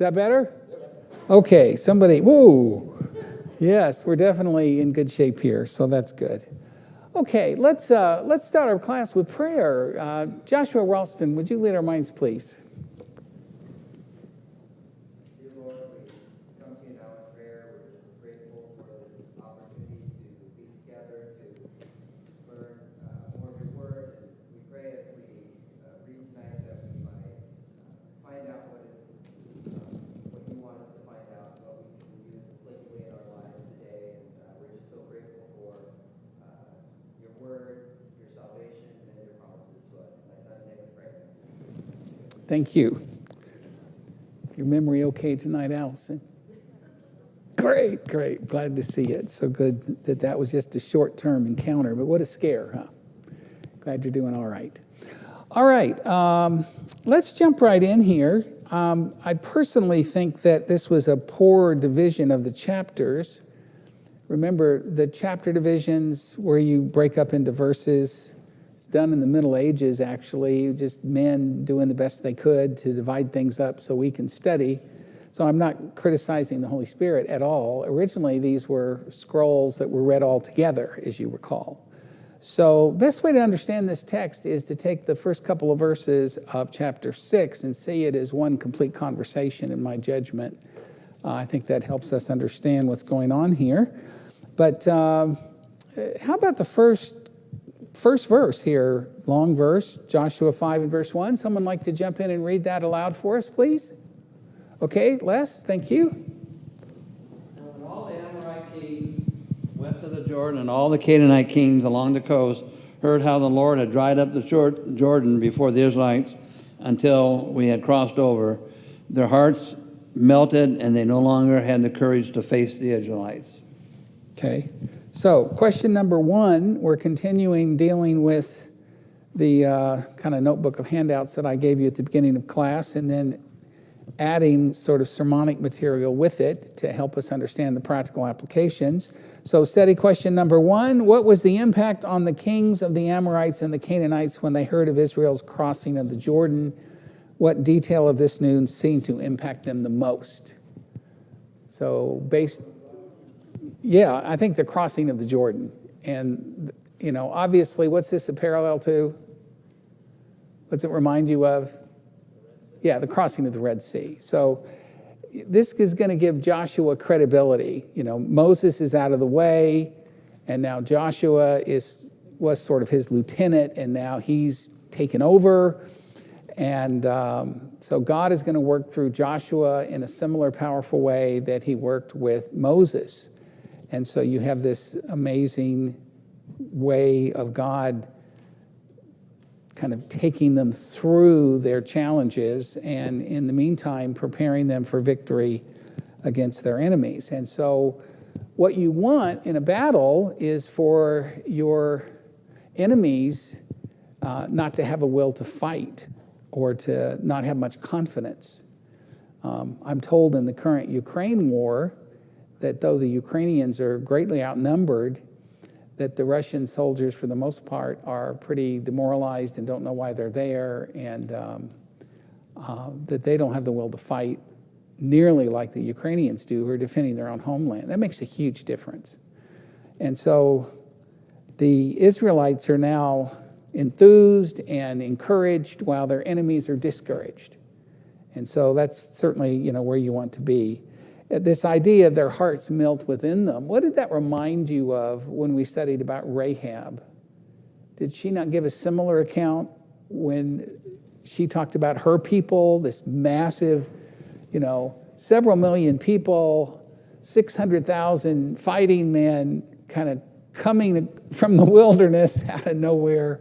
that better? Okay, somebody, whoa. Yes, we're definitely in good shape here, so that's good. Okay, let's start our class with prayer. Joshua Ralston, would you lead our minds, please? Dear Lord, we come to you now in prayer. We're just grateful for this opportunity to be together, to learn more of your word. And we pray as we read tonight that we might find out what you want us to find out, what we can use applicably in our lives today. And we're just so grateful for your word, your salvation, and your promises to us. In thy son's name we pray. Thank you. Your memory okay tonight, Allison? Great. Glad to see it. So good that was just a short-term encounter, but what a scare, huh? Glad you're doing all right. All right, let's jump right in here. I personally think that this was a poor division of the chapters. Remember, the chapter divisions where you break up into verses, it's done in the Middle Ages, actually, just men doing the best they could to divide things up so we can study. So I'm not criticizing the Holy Spirit at all. Originally, these were scrolls that were read all together, as you recall. So best way to understand this text is to take the first couple of verses of chapter 6 and see it as one complete conversation in my judgment. I think that helps us understand what's going on here. But how about the first verse here, long verse, Joshua 5 and verse 1. Someone like to jump in and read that aloud for us, please? Okay, Les, thank you. And all the Amorite kings west of the Jordan and all the Canaanite kings along the coast heard how the Lord had dried up the Jordan before the Israelites until we had crossed over. Their hearts melted and they no longer had the courage to face the Israelites. Okay, so question number 1, we're continuing dealing with the kind of notebook of handouts that I gave you at the beginning of class, and then adding sort of sermonic material with it to help us understand the practical applications. So study question number 1, what was the impact on the kings of the Amorites and the Canaanites when they heard of Israel's crossing of the Jordan? What detail of this news seemed to impact them the most? So I think the crossing of the Jordan. And, obviously, what's this a parallel to? What's it remind you of? Yeah, the crossing of the Red Sea. So this is going to give Joshua credibility. Moses is out of the way, and now Joshua was sort of his lieutenant, and now he's taken over. And so God is going to work through Joshua in a similar powerful way that he worked with Moses. And so you have this amazing way of God kind of taking them through their challenges and in the meantime preparing them for victory against their enemies. And so what you want in a battle is for your enemies not to have a will to fight or to not have much confidence. I'm told in the current Ukraine war that though the Ukrainians are greatly outnumbered, that the Russian soldiers, for the most part, are pretty demoralized and don't know why they're there, and that they don't have the will to fight nearly like the Ukrainians do, who are defending their own homeland. That makes a huge difference. And so the Israelites are now enthused and encouraged while their enemies are discouraged. And so that's certainly, where you want to be. This idea of their hearts melt within them, what did that remind you of when we studied about Rahab? Did she not give a similar account when she talked about her people, this massive, several million people, 600,000 fighting men kind of coming from the wilderness out of nowhere?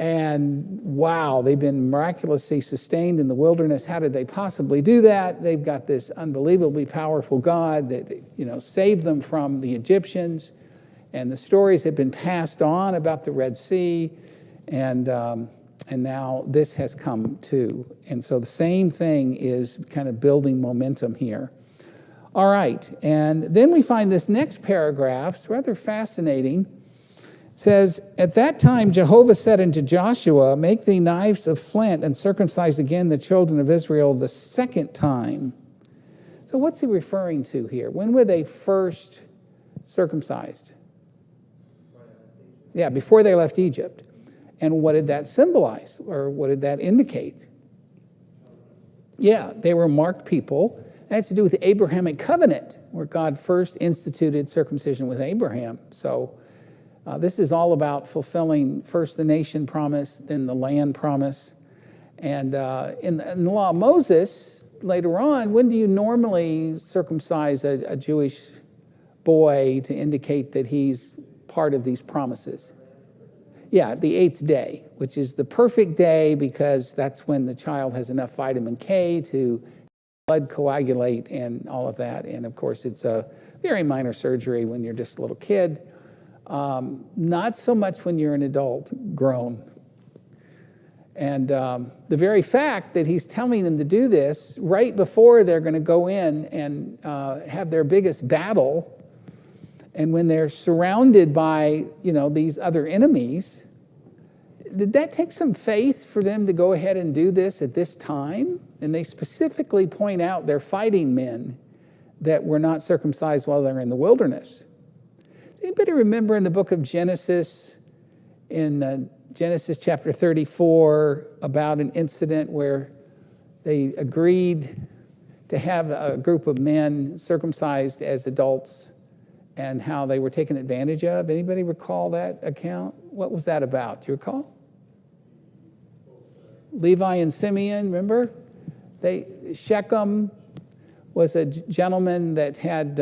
And wow, they've been miraculously sustained in the wilderness. How did they possibly do that? They've got this unbelievably powerful God that, saved them from the Egyptians. And the stories have been passed on about the Red Sea. And now this has come too. And so the same thing is kind of building momentum here. All right, and then we find this next paragraph. It's rather fascinating. It says, at that time Jehovah said unto Joshua, make thee knives of flint and circumcise again the children of Israel the second time. So what's he referring to here? When were they first circumcised? Yeah, before they left Egypt. And what did that symbolize, or what did that indicate? Yeah, they were marked people. That has to do with the Abrahamic covenant, where God first instituted circumcision with Abraham. So this is all about fulfilling first the nation promise, then the land promise. And in the law of Moses, later on, when do you normally circumcise a Jewish boy to indicate that he's part of these promises? Yeah, the 8th day, which is the perfect day because that's when the child has enough vitamin K to blood coagulate and all of that. And of course, it's a very minor surgery when you're just a little kid. Not so much when you're an adult, grown. And the very fact that he's telling them to do this right before they're going to go in and have their biggest battle, and when they're surrounded by, these other enemies, did that take some faith for them to go ahead and do this at this time? And they specifically point out they're fighting men that were not circumcised while they're in the wilderness. Does anybody remember in the book of Genesis, in Genesis chapter 34, about an incident where they agreed to have a group of men circumcised as adults and how they were taken advantage of? Anybody recall that account? What was that about? Do you recall? Levi and Simeon, remember? Shechem was a gentleman that had,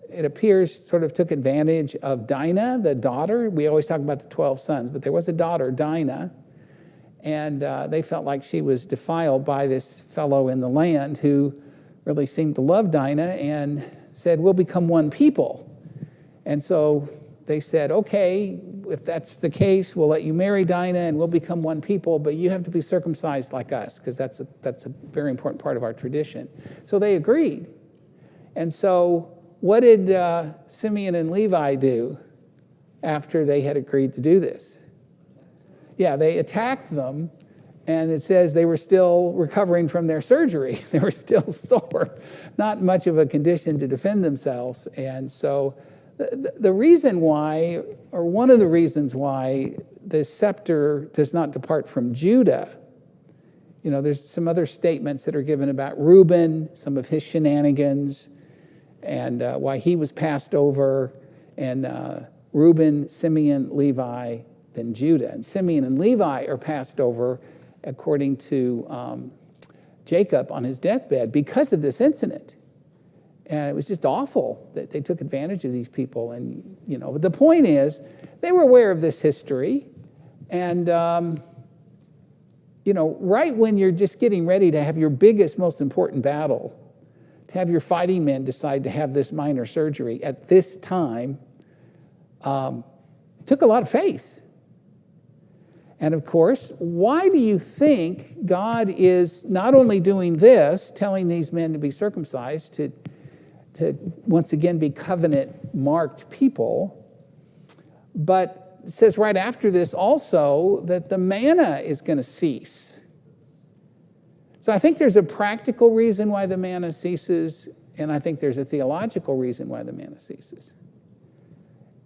it appears, sort of took advantage of Dinah, the daughter. We always talk about the 12 sons, but there was a daughter, Dinah, and they felt like she was defiled by this fellow in the land who really seemed to love Dinah and said, we'll become one people. And so they said, okay, if that's the case, we'll let you marry Dinah and we'll become one people, but you have to be circumcised like us, because that's a very important part of our tradition. So they agreed. And so what did Simeon and Levi do after they had agreed to do this? Yeah, they attacked them, and it says they were still recovering from their surgery. They were still sore, not much of a condition to defend themselves. And so the reason why, or one of the reasons why the scepter does not depart from Judah, there's some other statements that are given about Reuben, some of his shenanigans, and why he was passed over, and Reuben, Simeon, Levi, then Judah. And Simeon and Levi are passed over according to Jacob on his deathbed because of this incident. And it was just awful that they took advantage of these people. And, but the point is, they were aware of this history. And, right when you're just getting ready to have your biggest, most important battle, to have your fighting men decide to have this minor surgery at this time, took a lot of faith. And of course, why do you think God is not only doing this, telling these men to be circumcised, to once again be covenant-marked people, but it says right after this also that the manna is going to cease. So I think there's a practical reason why the manna ceases, and I think there's a theological reason why the manna ceases.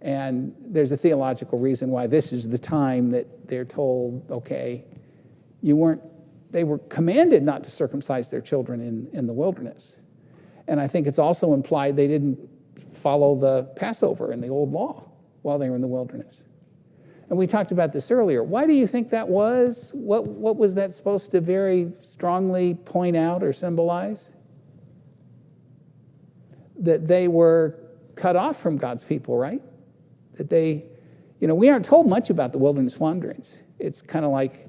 And there's a theological reason why this is the time that they're told, okay, they were commanded not to circumcise their children in the wilderness. And I think it's also implied they didn't follow the Passover in the old law while they were in the wilderness. And we talked about this earlier. Why do you think that was? What was that supposed to very strongly point out or symbolize? That they were cut off from God's people, right? That they, we aren't told much about the wilderness wanderings. It's kind of like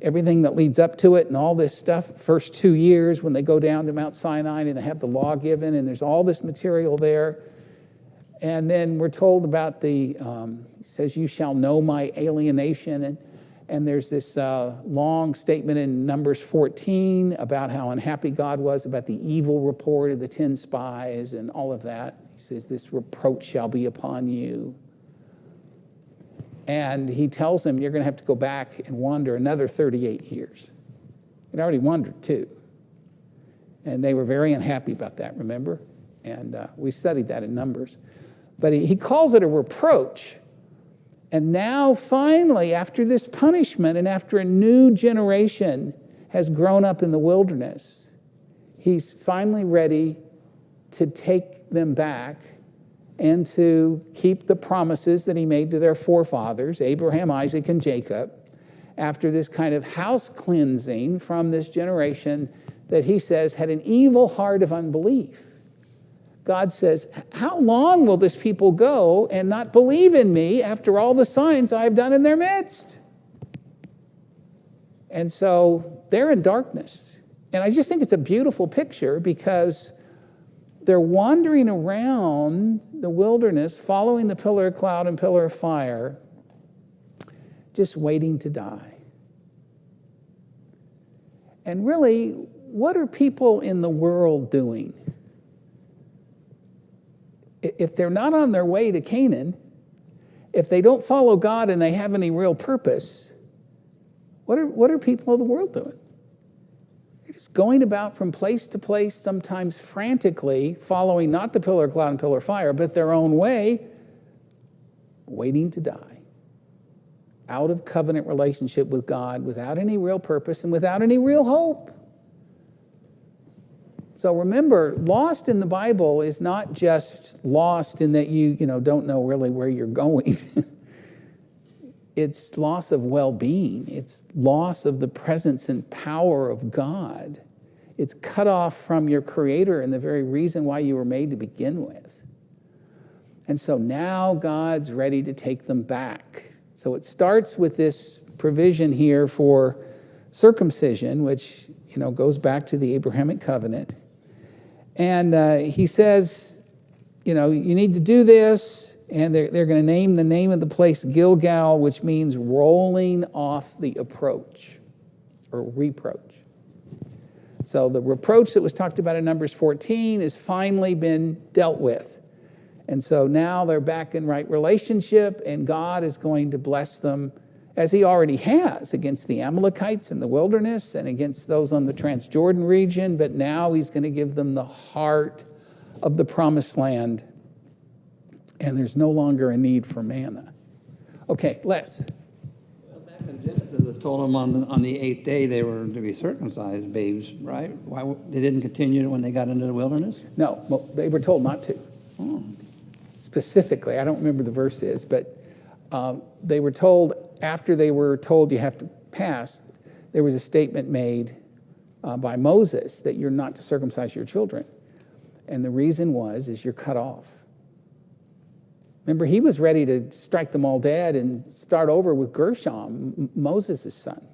everything that leads up to it and all this stuff. First 2 years when they go down to Mount Sinai and they have the law given and there's all this material there. And then we're told about it says, you shall know my alienation. And there's this long statement in Numbers 14 about how unhappy God was about the evil report of the 10 spies and all of that. He says, this reproach shall be upon you. And he tells them, you're going to have to go back and wander another 38 years. It already wandered 2. And they were very unhappy about that, remember? And we studied that in Numbers. But he calls it a reproach. And now, finally, after this punishment and after a new generation has grown up in the wilderness, he's finally ready to take them back and to keep the promises that he made to their forefathers, Abraham, Isaac, and Jacob, after this kind of house cleansing from this generation that he says had an evil heart of unbelief. God says, how long will this people go and not believe in me after all the signs I've done in their midst? And so they're in darkness. And I just think it's a beautiful picture because they're wandering around the wilderness, following the pillar of cloud and pillar of fire, just waiting to die. And really, what are people in the world doing? If they're not on their way to Canaan, if they don't follow God and they have any real purpose, what are people of the world doing? They're just going about from place to place, sometimes frantically, following not the pillar of cloud and pillar of fire, but their own way, waiting to die. Out of covenant relationship with God, without any real purpose and without any real hope. So remember, lost in the Bible is not just lost in that you don't know really where you're going. It's loss of well-being. It's loss of the presence and power of God. It's cut off from your Creator and the very reason why you were made to begin with. And so now God's ready to take them back. So it starts with this provision here for circumcision, which goes back to the Abrahamic covenant. And he says, you need to do this. And they're going to name the name of the place Gilgal, which means rolling off the approach or reproach. So the reproach that was talked about in Numbers 14 has finally been dealt with. And so now they're back in right relationship, and God is going to bless them as he already has against the Amalekites in the wilderness and against those on the Transjordan region. But now he's going to give them the heart of the promised land. And there's no longer a need for manna. Okay, Les. Well, back in Genesis, it told them on the 8th day they were to be circumcised babes, right? Why they didn't continue when they got into the wilderness? No, well, they were told not to. Oh. Specifically, I don't remember the verse is, but they were told, after they were told you have to pass, there was a statement made by Moses that you're not to circumcise your children. And the reason is you're cut off. Remember, he was ready to strike them all dead and start over with Gershom, Moses' son.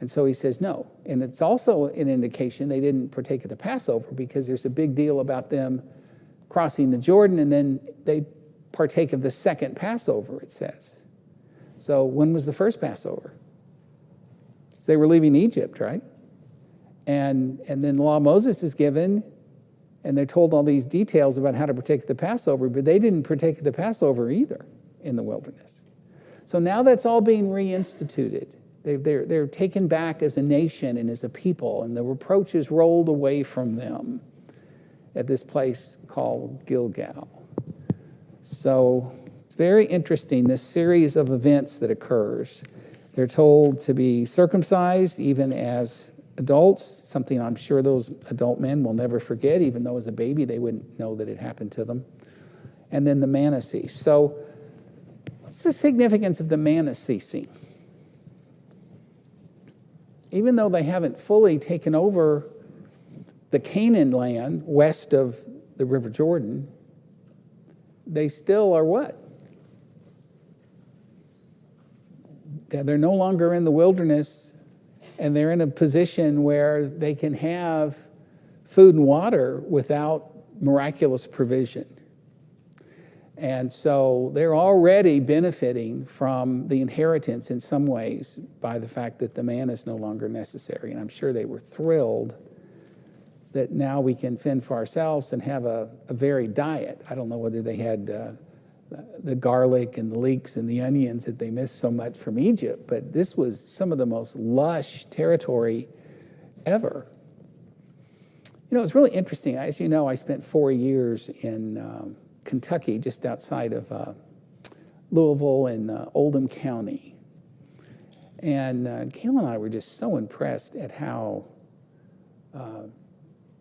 And so he says no. And it's also an indication they didn't partake of the Passover because there's a big deal about them crossing the Jordan, and then they partake of the second Passover, it says. So when was the first Passover? So they were leaving Egypt, right? And then the law of Moses is given, and they're told all these details about how to partake of the Passover, but they didn't partake of the Passover either in the wilderness. So now that's all being reinstituted. They're taken back as a nation and as a people, and the reproach is rolled away from them at this place called Gilgal. So it's very interesting, this series of events that occurs. They're told to be circumcised even as adults, something I'm sure those adult men will never forget, even though as a baby they wouldn't know that it happened to them. And then the manna cease. So what's the significance of the manna ceasing? Even though they haven't fully taken over the Canaan land west of the River Jordan, they still are what? They're no longer in the wilderness, and they're in a position where they can have food and water without miraculous provision. And so they're already benefiting from the inheritance in some ways by the fact that the manna is no longer necessary. And I'm sure they were thrilled that now we can fend for ourselves and have a varied diet. I don't know whether they had the garlic and the leeks and the onions that they missed so much from Egypt, but this was some of the most lush territory ever. It's really interesting. As you know, I spent 4 years in Kentucky, just outside of Louisville in Oldham County. And Gail and I were just so impressed at how,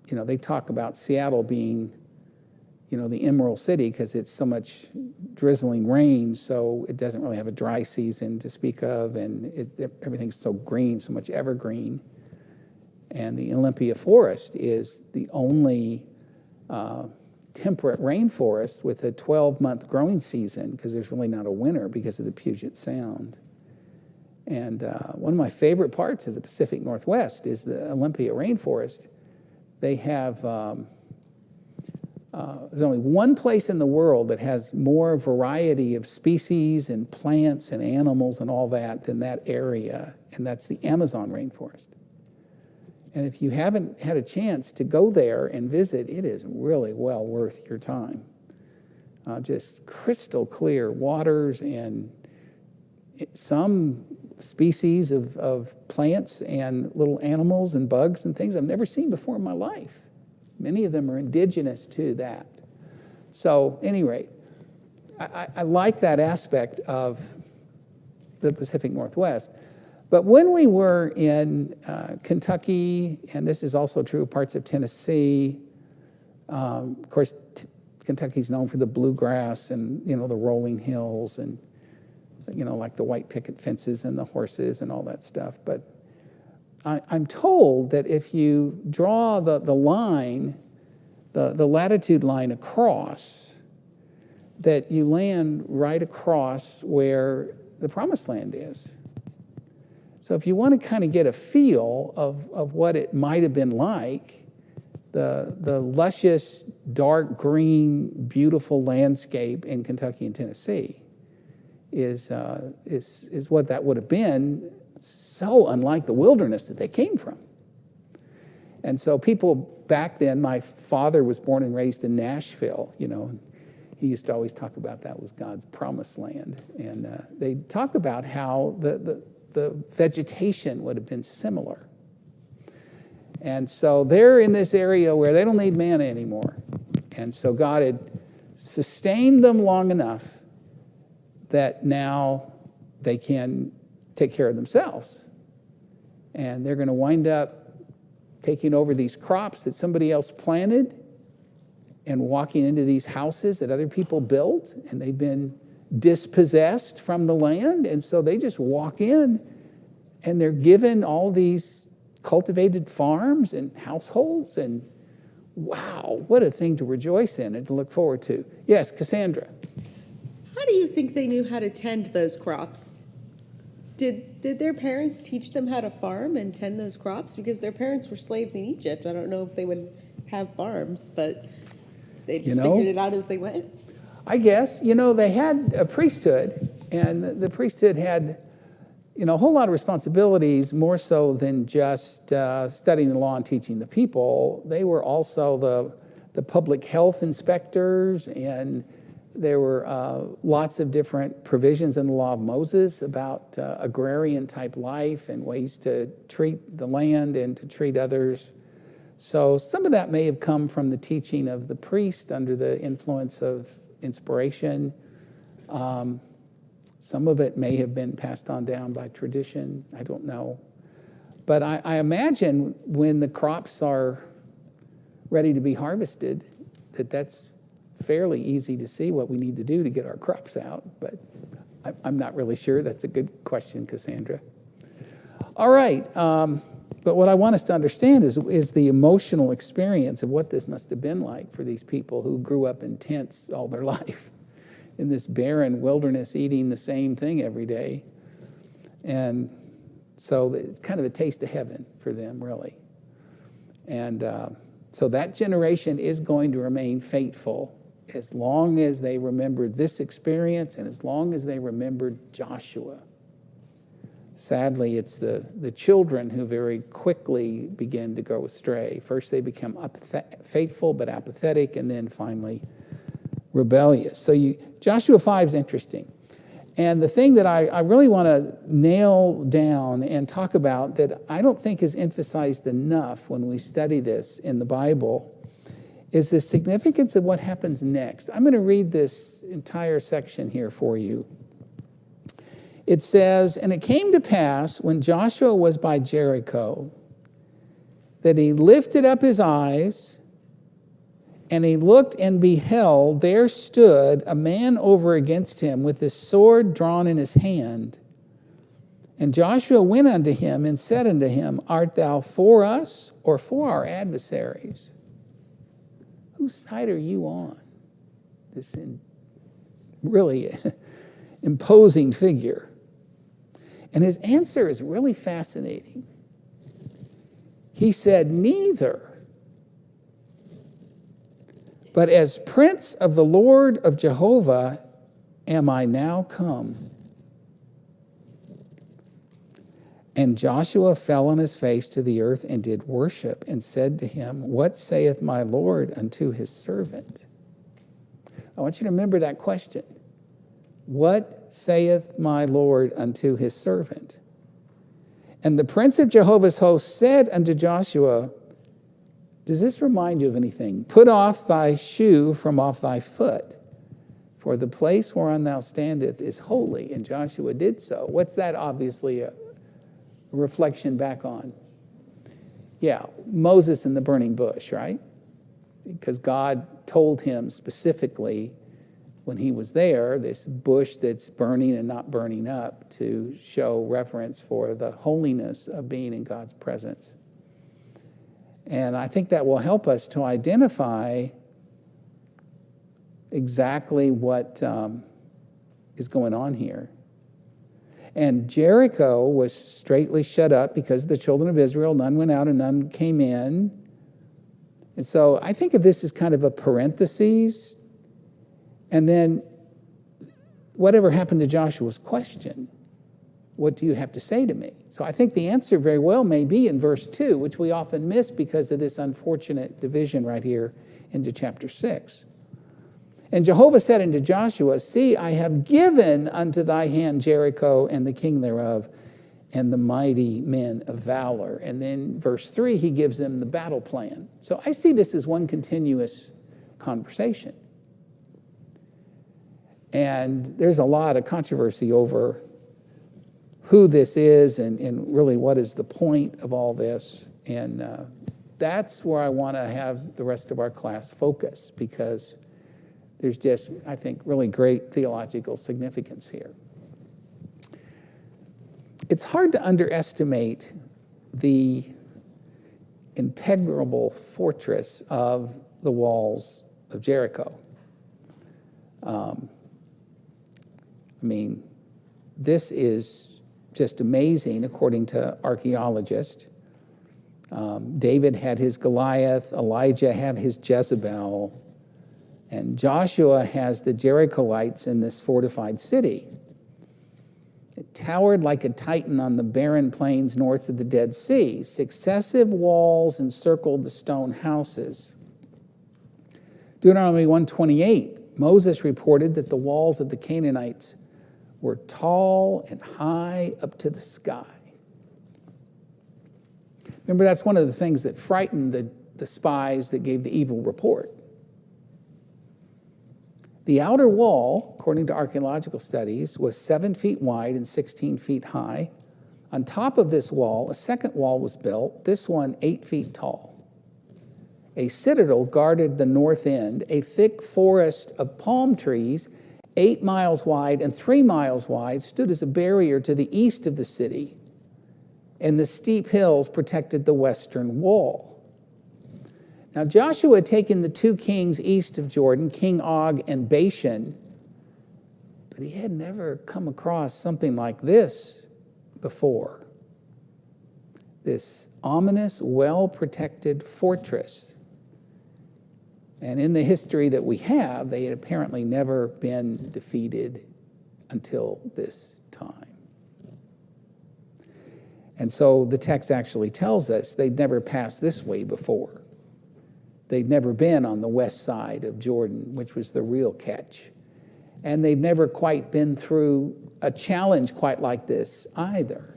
they talk about Seattle being, the Emerald City because it's so much drizzling rain, so it doesn't really have a dry season to speak of, and everything's so green, so much evergreen. And the Olympia Forest is the only temperate rainforest with a 12-month growing season because there's really not a winter because of the Puget Sound. And one of my favorite parts of the Pacific Northwest is the Olympia Rainforest. They have, there's only one place in the world that has more variety of species and plants and animals and all that than that area, and that's the Amazon rainforest. And if you haven't had a chance to go there and visit, it is really well worth your time. Just crystal clear waters and some species of plants and little animals and bugs and things I've never seen before in my life. Many of them are indigenous to that. So, at any rate, I like that aspect of the Pacific Northwest. But when we were in Kentucky, and this is also true of parts of Tennessee, of course, Kentucky's known for the bluegrass and, the rolling hills and, like the white picket fences and the horses and all that stuff. But I'm told that if you draw the line, the latitude line across, that you land right across where the Promised Land is. So if you want to kind of get a feel of what it might have been like, the luscious, dark green, beautiful landscape in Kentucky and Tennessee is what that would have been, so unlike the wilderness that they came from. And so people back then, my father was born and raised in Nashville, he used to always talk about that was God's promised land. And they talk about how the vegetation would have been similar. And so they're in this area where they don't need manna anymore. And so God had sustained them long enough that now they can take care of themselves. And they're going to wind up taking over these crops that somebody else planted and walking into these houses that other people built, and they've been dispossessed from the land, and so they just walk in and they're given all these cultivated farms and households, and wow, what a thing to rejoice in and to look forward to. Yes, Cassandra. How do you think they knew how to tend those crops? Did their parents teach them how to farm and tend those crops? Because their parents were slaves in Egypt. I don't know if they would have farms, but they just figured it out as they went. I guess, they had a priesthood, and the priesthood had, a whole lot of responsibilities, more so than just studying the law and teaching the people. They were also the public health inspectors, and there were lots of different provisions in the law of Moses about agrarian-type life and ways to treat the land and to treat others. So some of that may have come from the teaching of the priest under the influence of inspiration. Some of it may have been passed on down by tradition. I don't know. But I imagine when the crops are ready to be harvested, that's fairly easy to see what we need to do to get our crops out. But I'm not really sure. That's a good question, Cassandra. All right. But what I want us to understand is the emotional experience of what this must have been like for these people who grew up in tents all their life in this barren wilderness, eating the same thing every day. And so it's kind of a taste of heaven for them, really. And so that generation is going to remain faithful as long as they remembered this experience and as long as they remembered Joshua. Sadly, it's the children who very quickly begin to go astray. First, they become faithful but apathetic, and then finally rebellious. So Joshua 5 is interesting. And the thing that I really want to nail down and talk about that I don't think is emphasized enough when we study this in the Bible is the significance of what happens next. I'm going to read this entire section here for you. It says, "And it came to pass when Joshua was by Jericho that he lifted up his eyes, and he looked and beheld, there stood a man over against him with his sword drawn in his hand. And Joshua went unto him and said unto him, Art thou for us or for our adversaries? Whose side are you on?" This really imposing figure. And his answer is really fascinating. He said, "Neither. But as prince of the Lord of Jehovah am I now come." And Joshua fell on his face to the earth and did worship, and said to him, "What saith my Lord unto his servant?" I want you to remember that question. What saith my Lord unto his servant? And the prince of Jehovah's host said unto Joshua, does this remind you of anything? Put off thy shoe from off thy foot, for the place whereon thou standest is holy. And Joshua did so. What's that obviously a reflection back on? Yeah, Moses in the burning bush, right? Because God told him specifically when he was there, this bush that's burning and not burning up, to show reference for the holiness of being in God's presence. And I think that will help us to identify exactly what is going on here. And Jericho was straitly shut up because the children of Israel, none went out and none came in. And so I think of this as kind of a parenthesis. And then whatever happened to Joshua's question? What do you have to say to me? So I think the answer very well may be in verse 2, which we often miss because of this unfortunate division right here into chapter 6. And Jehovah said unto Joshua, See, I have given unto thy hand Jericho and the king thereof and the mighty men of valor. And then verse 3, he gives them the battle plan. So I see this as one continuous conversation. And there's a lot of controversy over who this is and really what is the point of all this. And that's where I want to have the rest of our class focus, because there's just, I think, really great theological significance here. It's hard to underestimate the impenetrable fortress of the walls of Jericho. This is just amazing according to archaeologists. David had his Goliath, Elijah had his Jezebel, and Joshua has the Jerichoites in this fortified city. It towered like a titan on the barren plains north of the Dead Sea. Successive walls encircled the stone houses. Deuteronomy 1:28, Moses reported that the walls of the Canaanites were tall and high up to the sky. Remember, that's one of the things that frightened the spies that gave the evil report. The outer wall, according to archaeological studies, was 7 feet wide and 16 feet high. On top of this wall, a second wall was built, this one 8 feet tall. A citadel guarded the north end, a thick forest of palm trees 8 miles wide and 3 miles wide stood as a barrier to the east of the city, and the steep hills protected the western wall. Now Joshua had taken the 2 kings east of Jordan, King Og and Bashan, but he had never come across something like this before. This ominous, well-protected fortress. And in the history that we have, they had apparently never been defeated until this time. And so the text actually tells us they'd never passed this way before. They'd never been on the west side of Jordan, which was the real catch. And they've never quite been through a challenge quite like this either.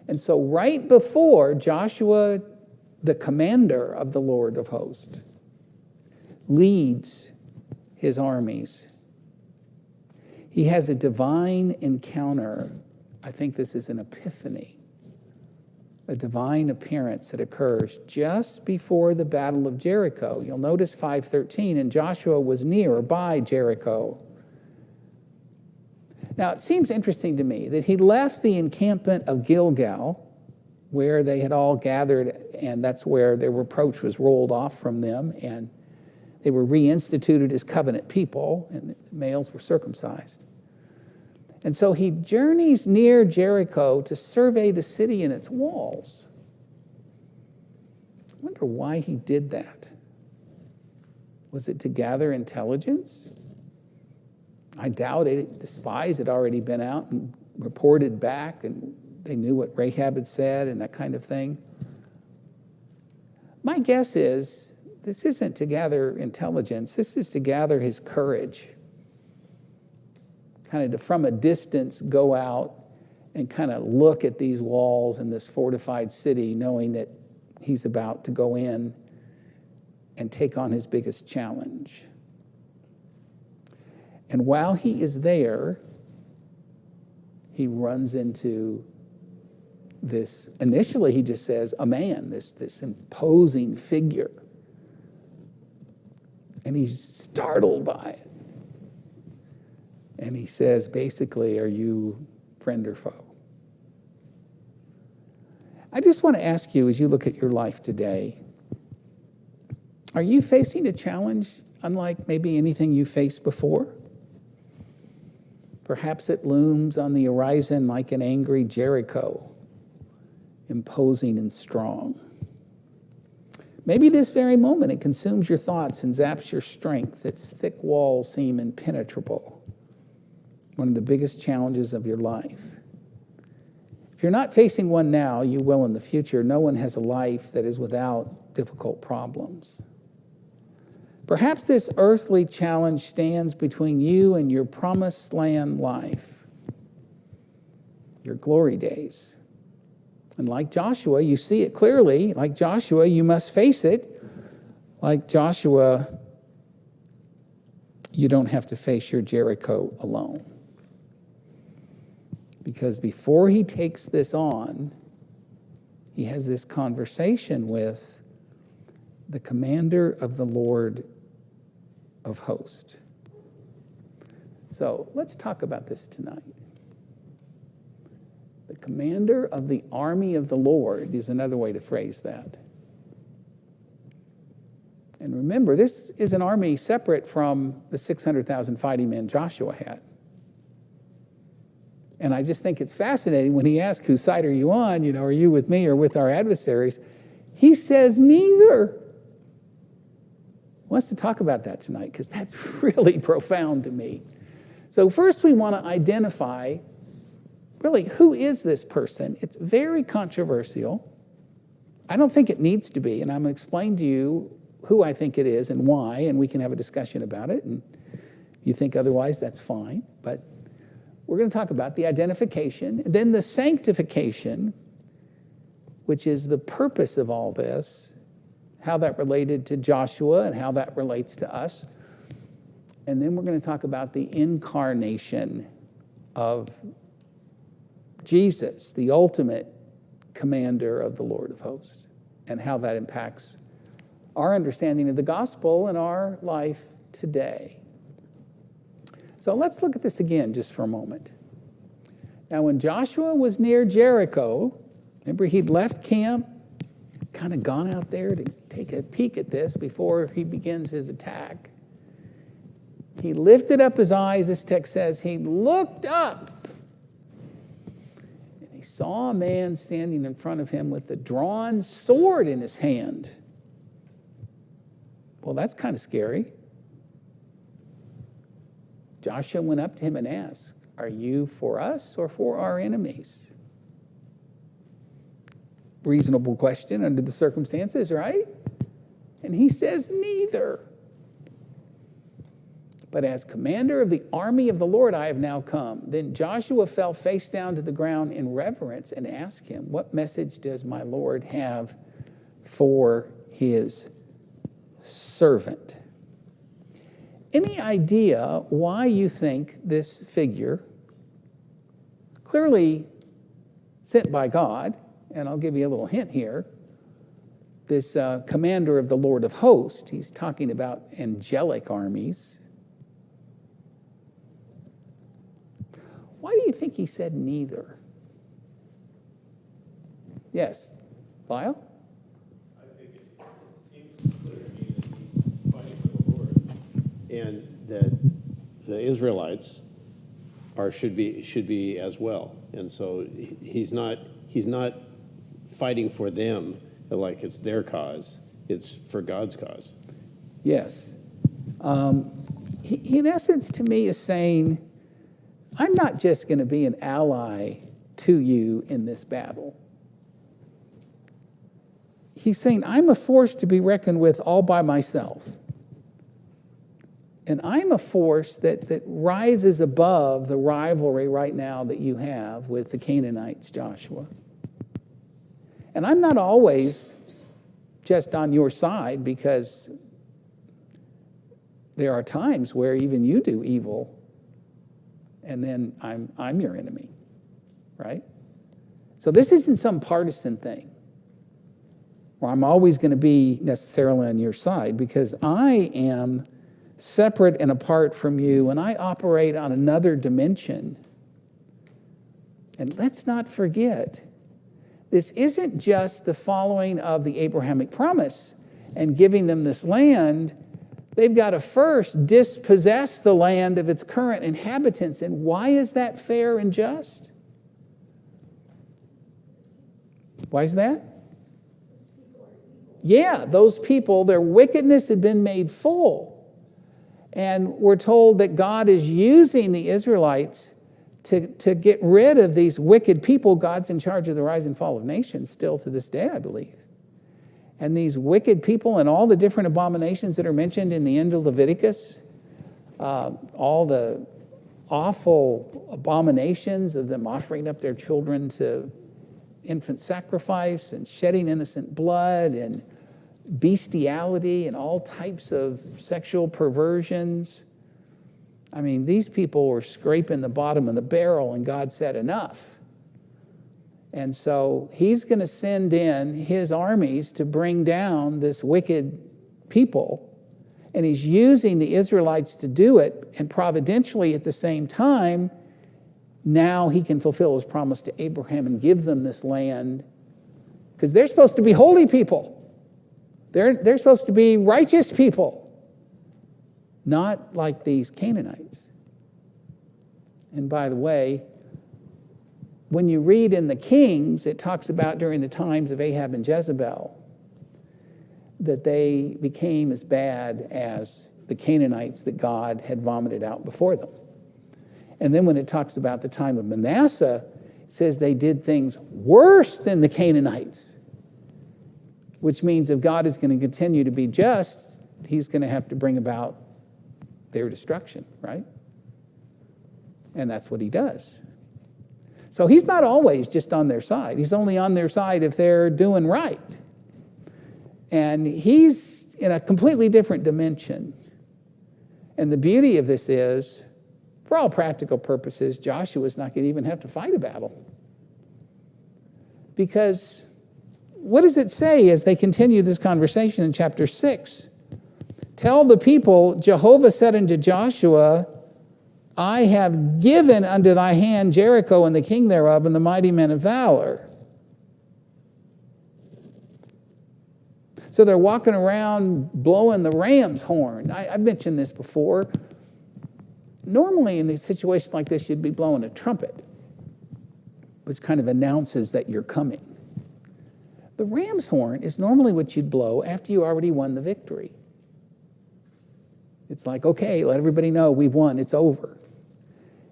And so right before Joshua, the commander of the Lord of hosts, leads his armies, he has a divine encounter. I think this is an epiphany, a divine appearance that occurs just before the Battle of Jericho. You'll notice 5:13, and Joshua was near by Jericho. Now, it seems interesting to me that he left the encampment of Gilgal, where they had all gathered, and that's where their reproach was rolled off from them, and they were reinstituted as covenant people, and the males were circumcised. And so he journeys near Jericho to survey the city and its walls. I wonder why he did that. Was it to gather intelligence? I doubt it. The spies had already been out and reported back, and they knew what Rahab had said and that kind of thing. My guess is this isn't to gather intelligence. This is to gather his courage. Kind of to, from a distance, go out and kind of look at these walls and this fortified city, knowing that he's about to go in and take on his biggest challenge. And while he is there, he runs into this, initially he just says, a man, this imposing figure. And he's startled by it. And he says, basically, are you friend or foe? I just want to ask you, as you look at your life today, are you facing a challenge unlike maybe anything you faced before? Perhaps it looms on the horizon like an angry Jericho, imposing and strong. Maybe this very moment it consumes your thoughts and zaps your strength. Its thick walls seem impenetrable. One of the biggest challenges of your life. If you're not facing one now, you will in the future. No one has a life that is without difficult problems. Perhaps this earthly challenge stands between you and your promised land life, your glory days. And like Joshua, you see it clearly. Like Joshua, you must face it. Like Joshua, you don't have to face your Jericho alone. Because before he takes this on, he has this conversation with the commander of the Lord of hosts. So let's talk about this tonight. The commander of the army of the Lord is another way to phrase that. And remember, this is an army separate from the 600,000 fighting men Joshua had. And I just think it's fascinating when he asks, whose side are you on? You know, are you with me or with our adversaries? He says neither. Wants to talk about that tonight because that's really profound to me. So first we want to identify, really, who is this person? It's very controversial. I don't think it needs to be, and I'm going to explain to you who I think it is and why, and we can have a discussion about it. And if you think otherwise, that's fine. But we're going to talk about the identification, then the sanctification, which is the purpose of all this, how that related to Joshua and how that relates to us. And then we're going to talk about the incarnation of Jesus, the ultimate commander of the Lord of hosts, and how that impacts our understanding of the gospel and our life today. So let's look at this again just for a moment. Now, when Joshua was near Jericho, remember he'd left camp, kind of gone out there to take a peek at this before he begins his attack. He lifted up his eyes, this text says, he looked up, and he saw a man standing in front of him with a drawn sword in his hand. Well, that's kind of scary. Joshua went up to him and asked, are you for us or for our enemies? Reasonable question under the circumstances, right? And he says, neither. but as commander of the army of the Lord I have now come. Then Joshua fell face down to the ground in reverence and asked him, what message does my Lord have for his servant? Any idea why you think this figure, clearly sent by God, and I'll give you a little hint here, this commander of the Lord of hosts, he's talking about angelic armies. Why do you think he said neither? Yes, Lyle? I think it seems clear to me that he's fighting for the Lord, and that the Israelites should be as well. And so he's not fighting for them like it's their cause. It's for God's cause. Yes. He, in essence, to me, is saying, I'm not just going to be an ally to you in this battle. He's saying, I'm a force to be reckoned with all by myself. And I'm a force that rises above the rivalry right now that you have with the Canaanites, Joshua. And I'm not always just on your side, because there are times where even you do evil, and then I'm your enemy, right? So this isn't some partisan thing, where I'm always going to be necessarily on your side, because I am separate and apart from you, and I operate on another dimension. And let's not forget, this isn't just the following of the Abrahamic promise and giving them this land. They've got to first dispossess the land of its current inhabitants. And why is that fair and just? Why is that? Yeah, those people, their wickedness had been made full. And we're told that God is using the Israelites to get rid of these wicked people. God's in charge of the rise and fall of nations still to this day, I believe. And these wicked people and all the different abominations that are mentioned in the end of Leviticus, all the awful abominations of them offering up their children to infant sacrifice and shedding innocent blood and bestiality and all types of sexual perversions. I mean, these people were scraping the bottom of the barrel, and God said enough. And so he's going to send in his armies to bring down this wicked people, and he's using the Israelites to do it, and providentially at the same time, now he can fulfill his promise to Abraham and give them this land, because they're supposed to be holy people. They're supposed to be righteous people, not like these Canaanites. And by the way, when you read in the Kings, it talks about during the times of Ahab and Jezebel that they became as bad as the Canaanites that God had vomited out before them. And then when it talks about the time of Manasseh, it says they did things worse than the Canaanites, which means if God is going to continue to be just, he's going to have to bring about their destruction, right? And that's what he does. So he's not always just on their side. He's only on their side if they're doing right. And he's in a completely different dimension. And the beauty of this is, for all practical purposes, Joshua's not going to even have to fight a battle. Because what does it say as they continue this conversation in chapter 6? Tell the people, Jehovah said unto Joshua, I have given unto thy hand Jericho and the king thereof and the mighty men of valor. So they're walking around blowing the ram's horn. I've mentioned this before. Normally in a situation like this, you'd be blowing a trumpet, which kind of announces that you're coming. The ram's horn is normally what you'd blow after you already won the victory. It's like, okay, let everybody know we've won, it's over.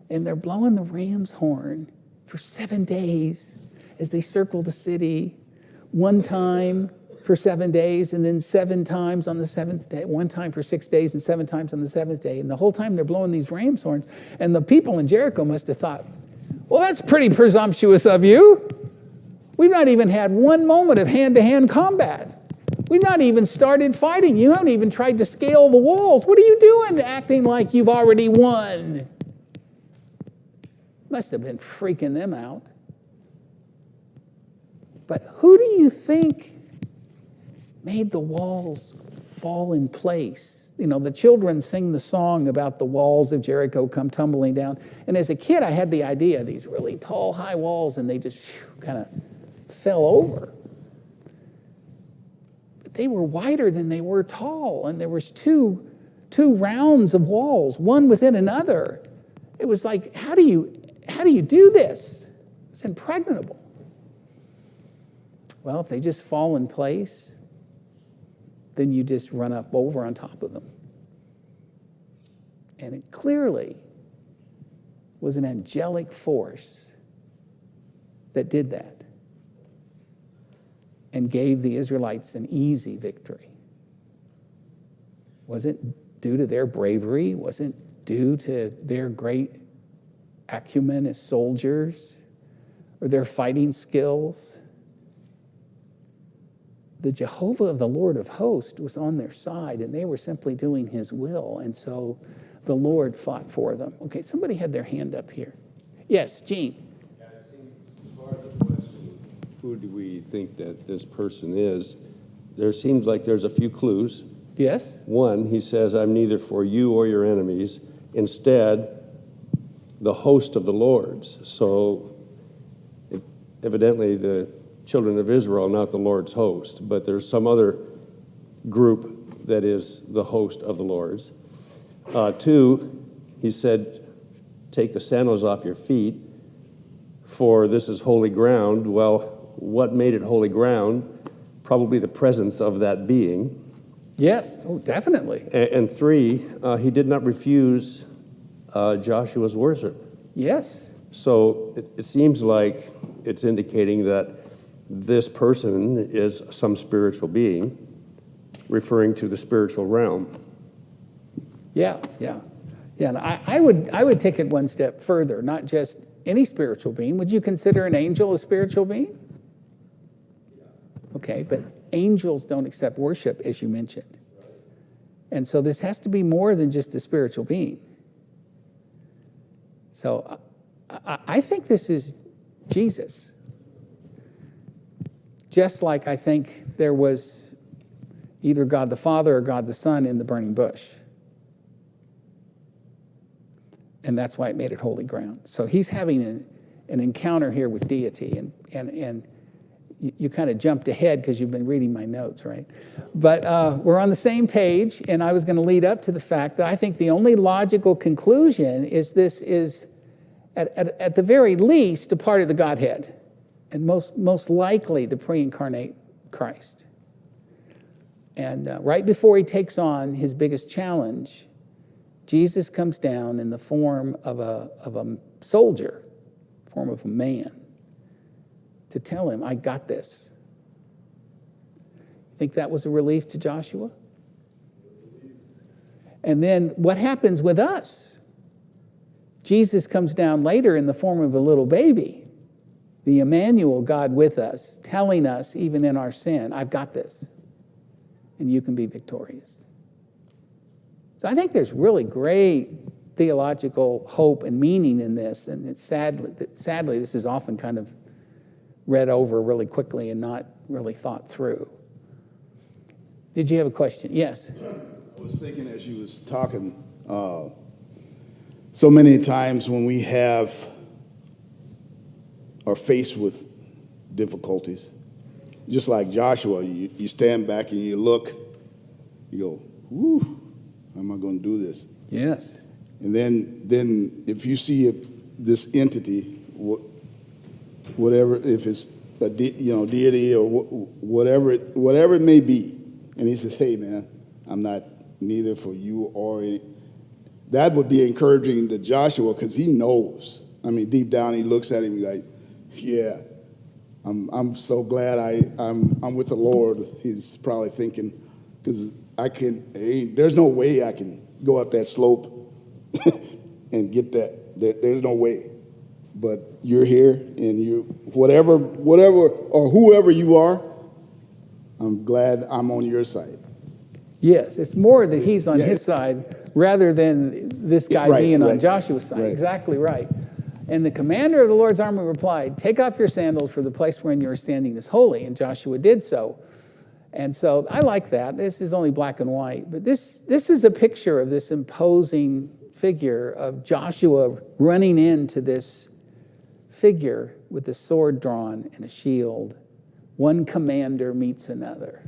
And they're blowing the ram's horn for 7 days as they circle the city, one time for 7 days, and then 7 times on the seventh day, 1 time for 6 days, and 7 times on the seventh day. And the whole time they're blowing these ram's horns. And the people in Jericho must have thought, well, that's pretty presumptuous of you. We've not even had one moment of hand-to-hand combat. We've not even started fighting. You haven't even tried to scale the walls. What are you doing acting like you've already won? Must have been freaking them out. But who do you think made the walls fall in place? You know, the children sing the song about the walls of Jericho come tumbling down. And as a kid, I had the idea of these really tall, high walls, and they just kind of fell over. But they were wider than they were tall, and there was two rounds of walls, one within another. It was like, how do you do this? It's impregnable. Well, if they just fall in place, then you just run up over on top of them. And it clearly was an angelic force that did that and gave the Israelites an easy victory. Wasn't due to their bravery, wasn't due to their great acumen as soldiers or their fighting skills. The Jehovah of the Lord of hosts was on their side, and they were simply doing his will, and so the Lord fought for them. Okay, somebody had their hand up here. Yes, Gene. Yeah, it seems, as far as the question, who do we think that this person is, there seems like there's a few clues. Yes? One, he says, I'm neither for you or your enemies. Instead, the host of the Lord's. So evidently the children of Israel, not the Lord's host, but there's some other group that is the host of the Lord's. 2, he said, take the sandals off your feet, for this is holy ground. Well, what made it holy ground? Probably the presence of that being. Yes, oh, definitely. And 3, he did not refuse Joshua's worship. Yes. So it seems like it's indicating that this person is some spiritual being, referring to the spiritual realm. Yeah. And I would take it one step further, not just any spiritual being. Would you consider an angel a spiritual being? Okay, but angels don't accept worship, as you mentioned. And so this has to be more than just a spiritual being. So I think this is Jesus. Just like I think there was either God the Father or God the Son in the burning bush. And that's why it made it holy ground. So he's having an encounter here with deity. And you kind of jumped ahead because you've been reading my notes, right? But we're on the same page, and I was going to lead up to the fact that I think the only logical conclusion is this is, at the very least, a part of the Godhead. And most likely the pre-incarnate Christ. And right before he takes on his biggest challenge, Jesus comes down in the form of a soldier, form of a man, to tell him, I got this. Think that was a relief to Joshua? And then what happens with us? Jesus comes down later in the form of a little baby. The Emmanuel, God with us, telling us, even in our sin, I've got this, and you can be victorious. So I think there's really great theological hope and meaning in this, and it's sadly, this is often kind of read over really quickly and not really thought through. Did you have a question? Yes? I was thinking as you was talking, so many times when we are faced with difficulties, just like Joshua, you stand back and you look, you go, whew, how am I going to do this? Yes. And then if you see this entity, whatever, if it's a deity or whatever it may be, and he says, hey man, I'm not neither for you or any. That would be encouraging to Joshua because he knows. I mean, deep down he looks at him like, yeah, I'm so glad I'm with the Lord. He's probably thinking, because there's no way I can go up that slope and get that. There's no way. But you're here, and you, whatever, or whoever you are, I'm glad I'm on your side. Yes, it's more that he's on Yeah. his side rather than this guy Right, being on right, Joshua's side. right. Exactly right. And the commander of the Lord's army replied, "Take off your sandals, for the place wherein you are standing is holy." And Joshua did so. And so I like that. This is only black and white. But this is a picture of this imposing figure of Joshua running into this figure with a sword drawn and a shield. One commander meets another.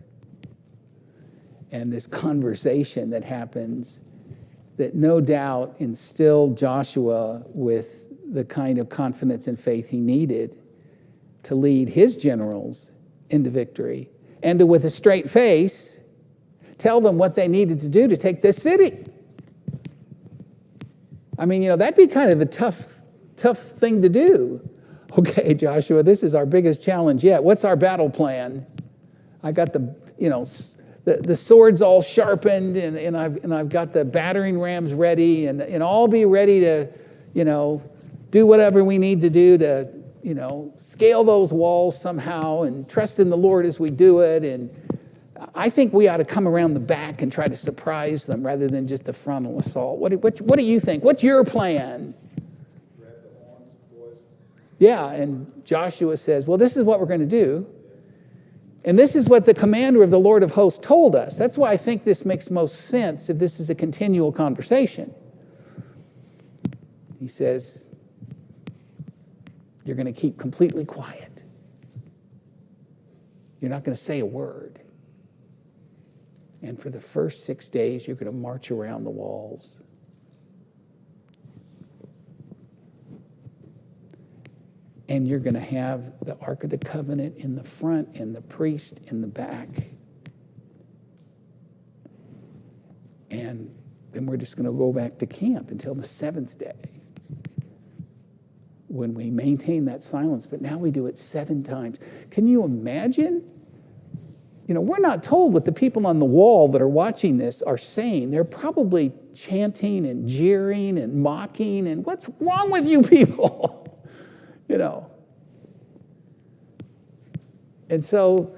And this conversation that happens that no doubt instilled Joshua with the kind of confidence and faith he needed to lead his generals into victory and to, with a straight face, tell them what they needed to do to take this city. I mean, that'd be kind of a tough thing to do. Okay, Joshua, this is our biggest challenge yet. What's our battle plan? I got the swords all sharpened, and I've got the battering rams ready, and I'll be ready to, do whatever we need to do to, scale those walls somehow and trust in the Lord as we do it. And I think we ought to come around the back and try to surprise them rather than just a frontal assault. What do you think? What's your plan? Grab the horns, boys. Yeah, and Joshua says, well, this is what we're going to do. And this is what the commander of the Lord of hosts told us. That's why I think this makes most sense if this is a continual conversation. He says, you're going to keep completely quiet. You're not going to say a word. And for the first 6 days, you're going to march around the walls. And you're going to have the Ark of the Covenant in the front and the priest in the back. And then we're just going to go back to camp until the 7th day when we maintain that silence. But now we do it 7 times. Can you imagine? We're not told what the people on the wall that are watching this are saying. They're probably chanting and jeering and mocking and what's wrong with you people? And so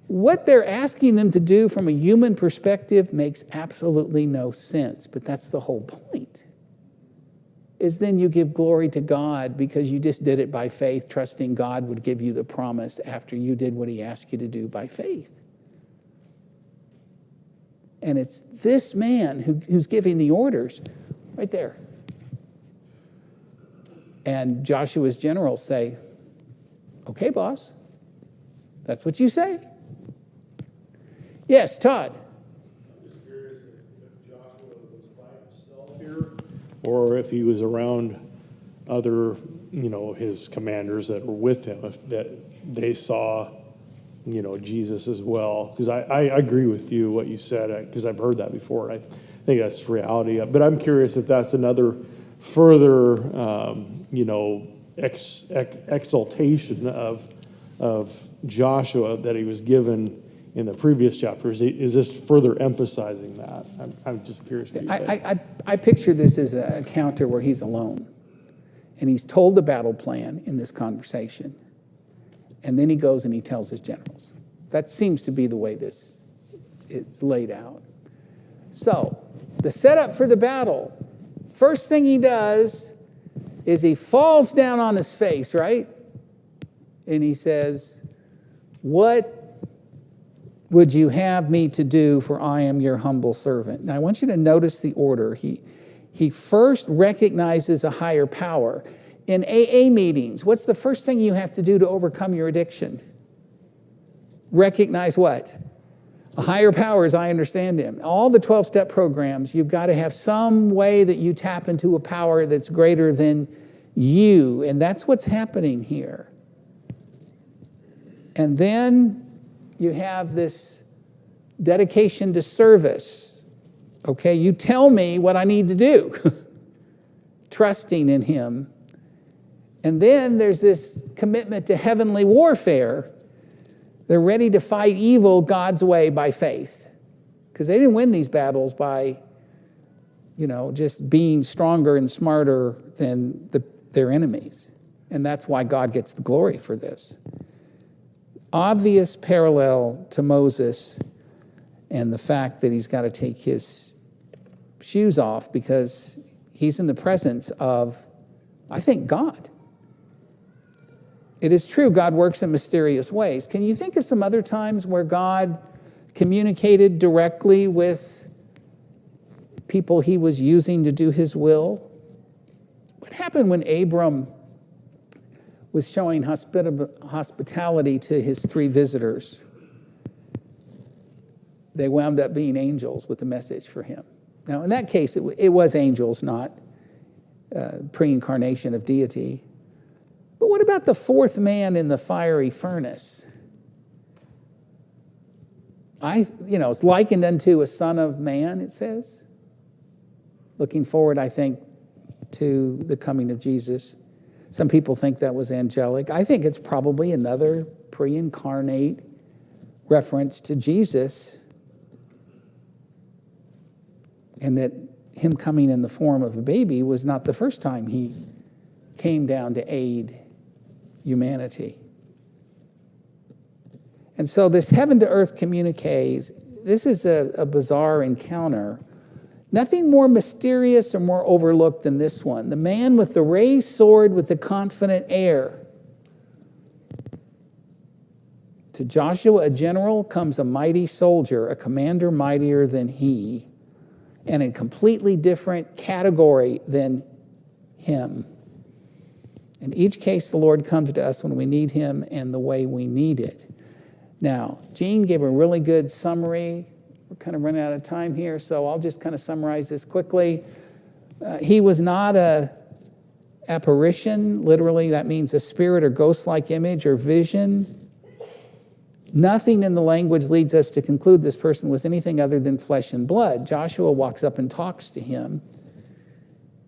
what they're asking them to do from a human perspective makes absolutely no sense. But that's the whole point, is then you give glory to God because you just did it by faith, trusting God would give you the promise after you did what he asked you to do by faith. And it's this man who's giving the orders right there. And Joshua's generals say, okay, boss, that's what you say. Yes, Todd. I'm just curious if Joshua was by himself here, or if he was around other, his commanders that were with him, if that they saw, Jesus as well. Because I agree with you, what you said, because I've heard that before. I think that's reality. But I'm curious if that's another further, exaltation of Joshua that he was given in the previous chapters. Is this further emphasizing that? I'm just curious what you think. I picture this as an encounter where he's alone. And he's told the battle plan in this conversation. And then he goes and he tells his generals. That seems to be the way this is laid out. So, the setup for the battle. First thing he does is he falls down on his face, right? And he says, what would you have me to do, for I am your humble servant? Now, I want you to notice the order. He first recognizes a higher power. In AA meetings, what's the first thing you have to do to overcome your addiction? Recognize what? A higher power as I understand him. All the 12-step programs, you've got to have some way that you tap into a power that's greater than you. And that's what's happening here. And then you have this dedication to service. Okay, you tell me what I need to do. Trusting in him. And then there's this commitment to heavenly warfare. They're ready to fight evil God's way by faith. Because they didn't win these battles by, just being stronger and smarter than their enemies. And that's why God gets the glory for this. Obvious parallel to Moses and the fact that he's got to take his shoes off because he's in the presence of, I think, God. It is true, God works in mysterious ways. Can you think of some other times where God communicated directly with people he was using to do his will? What happened when Abram was showing hospitality to his 3 visitors? They wound up being angels with a message for him. Now, in that case, it was angels, not pre-incarnation of deity. But what about the 4th man in the fiery furnace? It's likened unto a son of man, it says. Looking forward, I think, to the coming of Jesus. Some people think that was angelic. I think it's probably another pre-incarnate reference to Jesus, and that him coming in the form of a baby was not the first time he came down to aid humanity. And so this heaven to earth communiques, this is a bizarre encounter. Nothing more mysterious or more overlooked than this one. The man with the raised sword with the confident air. To Joshua, a general, comes a mighty soldier, a commander mightier than he, and in a completely different category than him. In each case, the Lord comes to us when we need him and the way we need it. Now, Gene gave a really good summary. We're kind of running out of time here, so I'll just kind of summarize this quickly. He was not a apparition. Literally, that means a spirit or ghost-like image or vision. Nothing in the language leads us to conclude this person was anything other than flesh and blood. Joshua walks up and talks to him.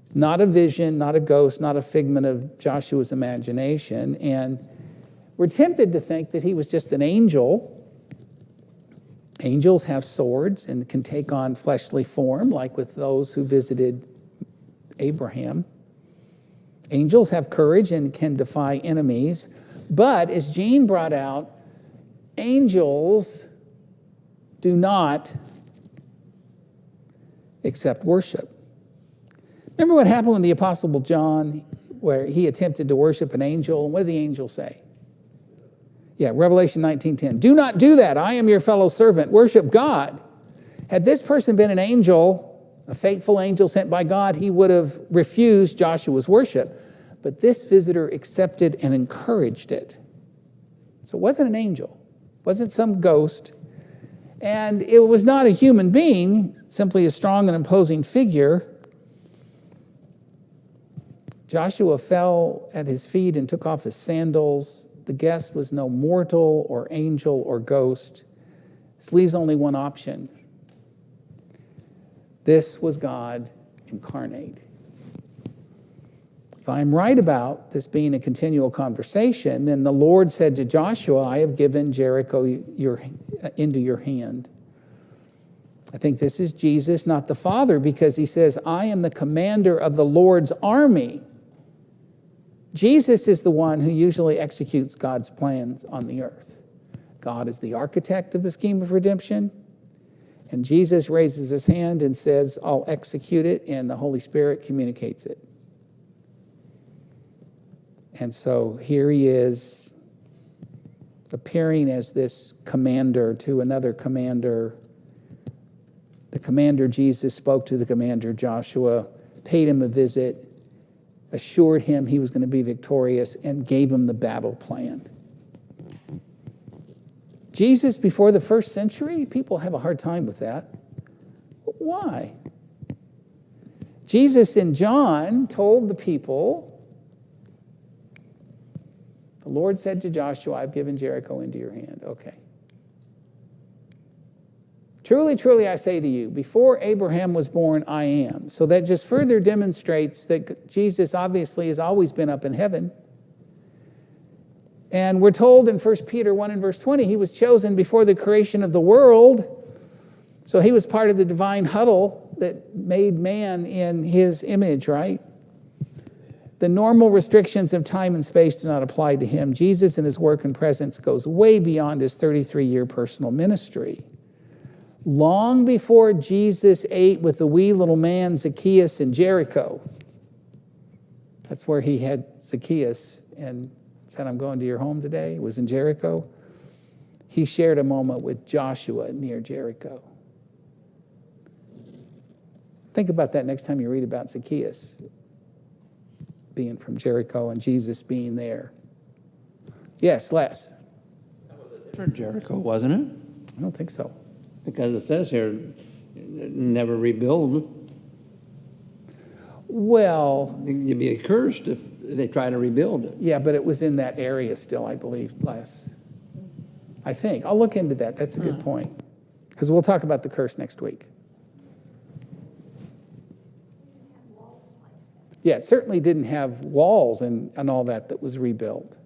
It's not a vision, not a ghost, not a figment of Joshua's imagination. And we're tempted to think that he was just an angel. Angels have swords and can take on fleshly form, like with those who visited Abraham. Angels have courage and can defy enemies. But as Gene brought out, angels do not accept worship. Remember what happened when the Apostle John, where he attempted to worship an angel? And what did the angel say? Yeah, Revelation 19:10. Do not do that. I am your fellow servant. Worship God. Had this person been an angel, a faithful angel sent by God, he would have refused Joshua's worship. But this visitor accepted and encouraged it. So it wasn't an angel. It wasn't some ghost. And it was not a human being, simply a strong and imposing figure. Joshua fell at his feet and took off his sandals. The guest was no mortal or angel or ghost. This leaves only one option. This was God incarnate. If I'm right about this being a continual conversation, then the Lord said to Joshua, I have given Jericho into your hand. I think this is Jesus, not the Father, because he says, I am the commander of the Lord's army. Jesus is the one who usually executes God's plans on the earth. God is the architect of the scheme of redemption, and Jesus raises his hand and says, I'll execute it, and the Holy Spirit communicates it. And so here he is appearing as this commander to another commander. The commander Jesus spoke to the commander Joshua, paid him a visit, assured him he was going to be victorious, and gave him the battle plan. Jesus before the 1st century, people have a hard time with that. Why? Jesus in John told the people, the Lord said to Joshua, I've given Jericho into your hand. Okay. Truly, truly, I say to you, before Abraham was born, I am. So that just further demonstrates that Jesus obviously has always been up in heaven. And we're told in 1 Peter 1 and verse 20, he was chosen before the creation of the world. So he was part of the divine huddle that made man in his image, right? The normal restrictions of time and space do not apply to him. Jesus and his work and presence goes way beyond his 33-year personal ministry. Long before Jesus ate with the wee little man Zacchaeus in Jericho, that's where he had Zacchaeus and said, I'm going to your home today. It was in Jericho. He shared a moment with Joshua near Jericho. Think about that next time you read about Zacchaeus being from Jericho and Jesus being there. Yes, Les. That was a different Jericho, wasn't it? I don't think so. Because it says here, never rebuild. Well, You'd be accursed if they try to rebuild it. yeah, but it was in that area still, I believe, Les. I think. I'll look into that. That's a good point. Because we'll talk about the curse next week. Yeah, it certainly didn't have walls and all that was rebuilt.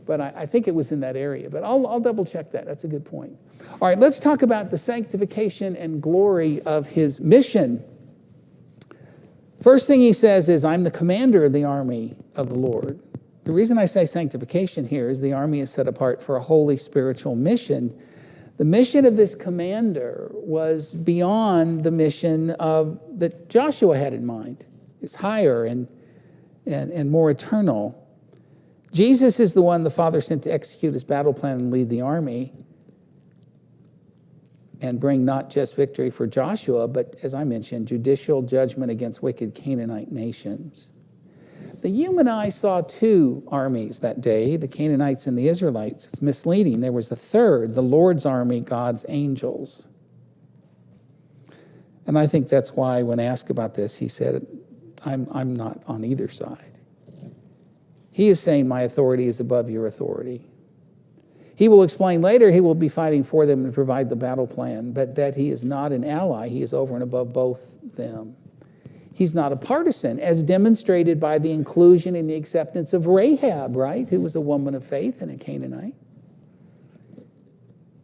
But I think it was in that area. But I'll double check that. That's a good point. All right, let's talk about the sanctification and glory of his mission. First thing he says is, I'm the commander of the army of the Lord. The reason I say sanctification here is the army is set apart for a holy spiritual mission. The mission of this commander was beyond the mission that Joshua had in mind. It's higher and more eternal. Jesus is the one the Father sent to execute his battle plan and lead the army and bring not just victory for Joshua, but, as I mentioned, judicial judgment against wicked Canaanite nations. The human eye saw two armies that day, the Canaanites and the Israelites. It's misleading. There was a third, the Lord's army, God's angels. And I think that's why when asked about this, he said, I'm not on either side. He is saying my authority is above your authority. He will explain later he will be fighting for them and provide the battle plan, but that he is not an ally. He is over and above both them. He's not a partisan, as demonstrated by the inclusion and the acceptance of Rahab, right, who was a woman of faith and a Canaanite.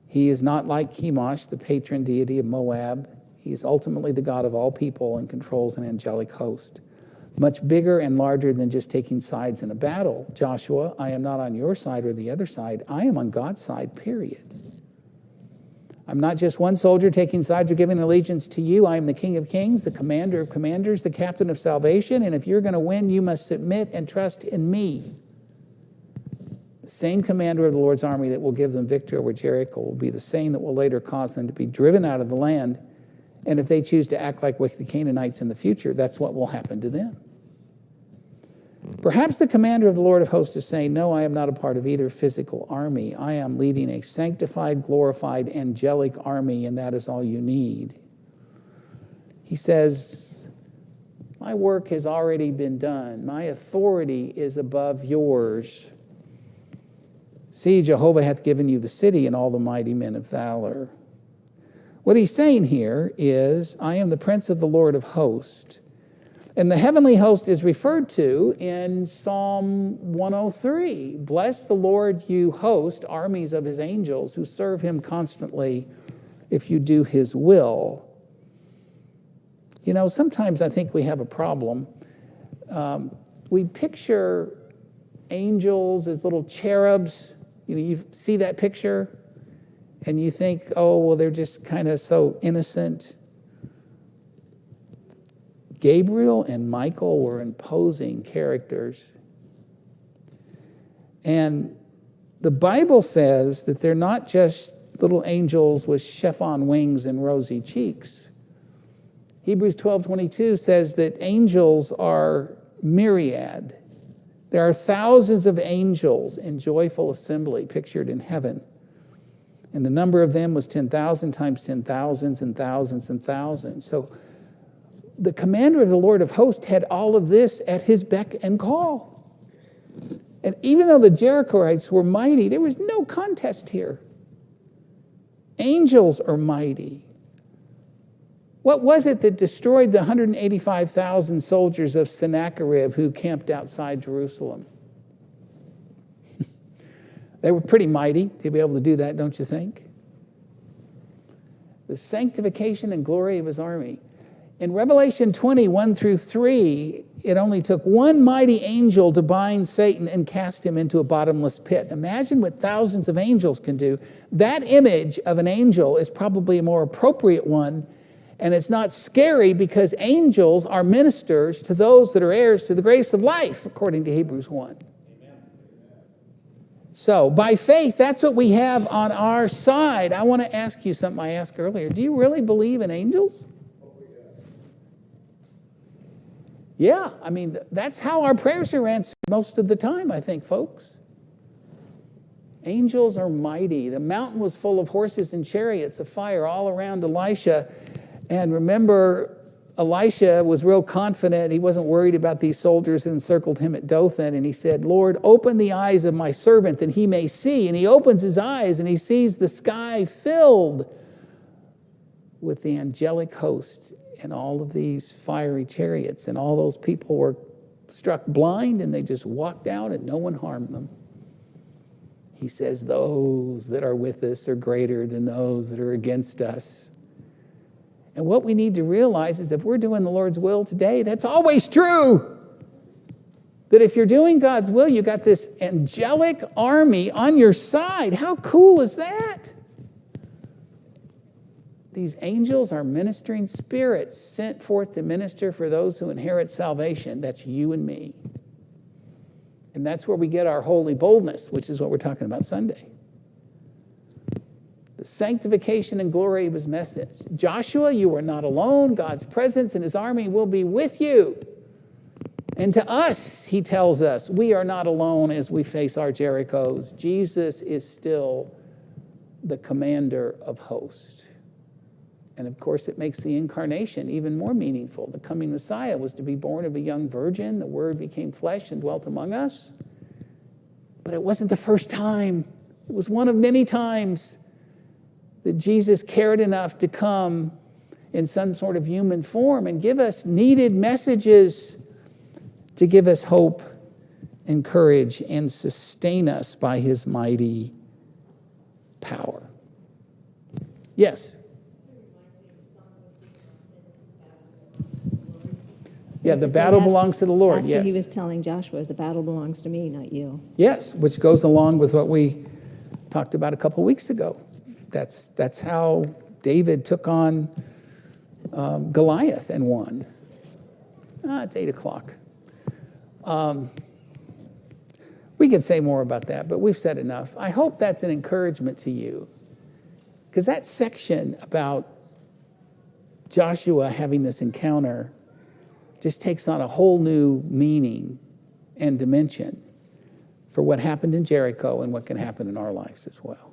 He is not like Chemosh, the patron deity of Moab. He is ultimately the God of all people and controls an angelic host. Much bigger and larger than just taking sides in a battle. Joshua, I am not on your side or the other side. I am on God's side, period. I'm not just one soldier taking sides or giving allegiance to you. I am the King of Kings, the commander of commanders, the captain of salvation. And if you're going to win, you must submit and trust in me. The same commander of the Lord's army that will give them victory over Jericho will be the same that will later cause them to be driven out of the land. And if they choose to act like wicked Canaanites in the future, that's what will happen to them. Perhaps the commander of the Lord of hosts is saying, no, I am not a part of either physical army. I am leading a sanctified, glorified, angelic army, and that is all you need. He says, my work has already been done. My authority is above yours. See, Jehovah hath given you the city and all the mighty men of valor. What he's saying here is, I am the prince of the Lord of hosts. And the heavenly host is referred to in Psalm 103. Bless the Lord, you host, armies of his angels who serve him constantly if you do his will. You know, sometimes I think we have a problem. We picture angels as little cherubs. You know, you see that picture and you think, oh, well, they're just kind of so innocent. Gabriel and Michael were imposing characters. And the Bible says that they're not just little angels with chiffon wings and rosy cheeks. Hebrews 12:22 says that angels are myriad. There are thousands of angels in joyful assembly pictured in heaven. And the number of them was 10,000 times 10,000s and thousands and thousands. So the commander of the Lord of hosts had all of this at his beck and call. And even though the Jerichoites were mighty, there was no contest here. Angels are mighty. What was it that destroyed the 185,000 soldiers of Sennacherib who camped outside Jerusalem? They were pretty mighty to be able to do that, don't you think? The sanctification and glory of his army. In Revelation 20, 1-3, it only took one mighty angel to bind Satan and cast him into a bottomless pit. Imagine what thousands of angels can do. That image of an angel is probably a more appropriate one, and it's not scary because angels are ministers to those that are heirs to the grace of life, according to Hebrews 1. So, by faith, that's what we have on our side. I want to ask you something I asked earlier. Do you really believe in angels? Yeah, I mean, that's how our prayers are answered most of the time, I think, folks. Angels are mighty. The mountain was full of horses and chariots of fire all around Elisha. And remember, Elisha was real confident. He wasn't worried about these soldiers that encircled him at Dothan. And he said, Lord, open the eyes of my servant that he may see. And he opens his eyes and he sees the sky filled with the angelic hosts and all of these fiery chariots. And all those people were struck blind and they just walked out and no one harmed them. He says, those that are with us are greater than those that are against us. And what we need to realize is if we're doing the Lord's will today, that's always true. That if you're doing God's will, you got this angelic army on your side. How cool is that? These angels are ministering spirits sent forth to minister for those who inherit salvation. That's you and me. And that's where we get our holy boldness, which is what we're talking about Sunday. The sanctification and glory of his message. Joshua, you are not alone. God's presence and his army will be with you. And to us, he tells us, we are not alone as we face our Jerichos. Jesus is still the commander of hosts. And of course, it makes the incarnation even more meaningful. The coming Messiah was to be born of a young virgin. The Word became flesh and dwelt among us. But it wasn't the first time. It was one of many times that Jesus cared enough to come in some sort of human form and give us needed messages to give us hope and courage and sustain us by his mighty power. Yes? Yeah, the battle belongs to the Lord, That's yes. what he was telling Joshua, the battle belongs to me, not you. Yes, which goes along with what we talked about a couple weeks ago. That's how David took on Goliath and won. It's 8 o'clock. We could say more about that, but we've said enough. I hope that's an encouragement to you, because that section about Joshua having this encounter just takes on a whole new meaning and dimension for what happened in Jericho and what can happen in our lives as well.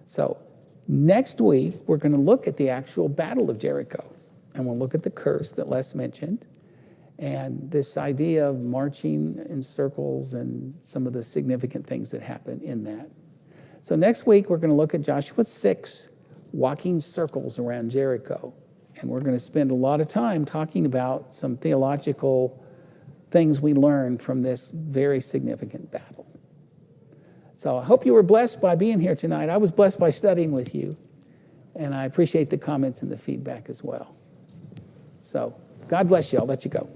So next week, we're going to look at the actual Battle of Jericho, and we'll look at the curse that Les mentioned and this idea of marching in circles and some of the significant things that happen in that. So next week, we're going to look at Joshua 6, walking circles around Jericho. And we're going to spend a lot of time talking about some theological things we learned from this very significant battle. So I hope you were blessed by being here tonight. I was blessed by studying with you. And I appreciate the comments and the feedback as well. So God bless you. I'll let you go.